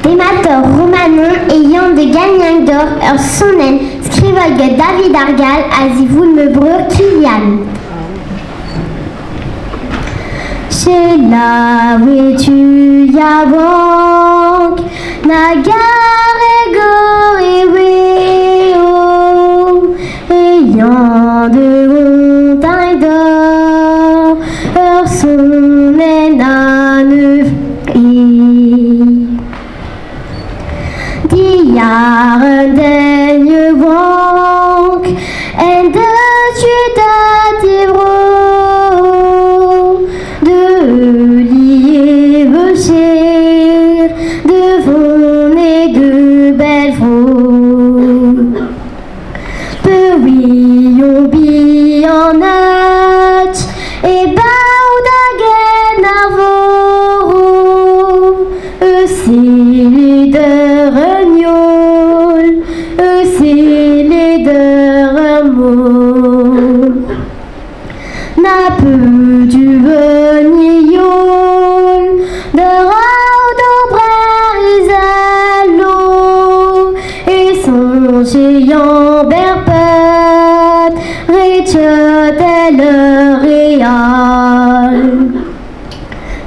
Démator Romanon ayant de gagnac d'or sonnen skrivag David Argal azivul me breur Kilian. Chez la tu yabank nagar ego eweo ayant de montagne d'or sonnen à neuf Jaren den je wank en de ciudad de bro de lieve cher de von et de belles vaux Pewion bi en nat et baudagen avoro c'est de n'a peu du venillon de raudo brisalo et son géant berpet rechete le réal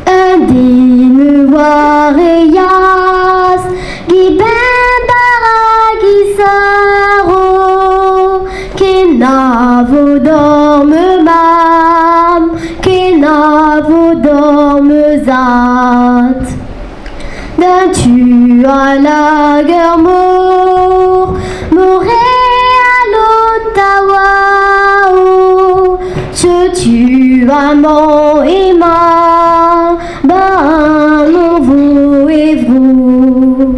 un dîne noir et yas qui ben baragisaro qui n'avo dorme mam qui n'avo dorme zat d'un tu à la guerre mort Montréal Ottawa je tue amant et ma ben vous et vous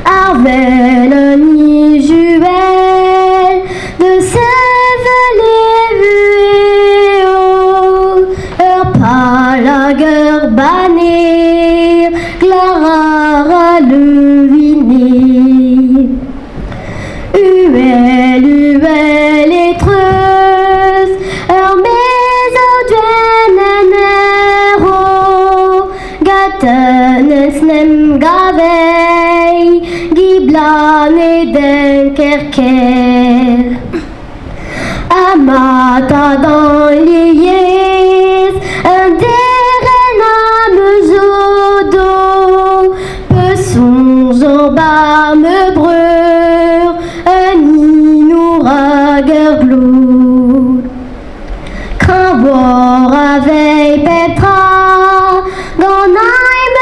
Arvel ni juel de Sevelet vueo par la guerre banner Clara le viner Uel et treuse maison d'enero Gatten snem gavei Giblan et Dunkerque Amata dans les yes un dérename zodo Peu songe en bas me breur un inoura gerglou Quand voir avec Petra Ganheim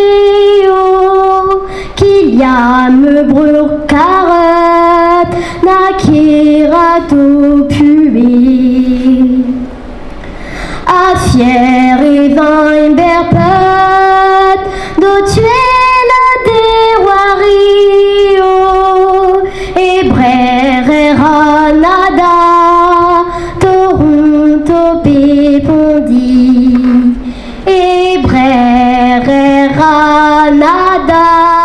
raranteo Qu'il y a me brûle carotte Nakira tout pué A fier et vin berpet Do tuer le déwario Et brère ranada Toronto pépondi Et brère ranada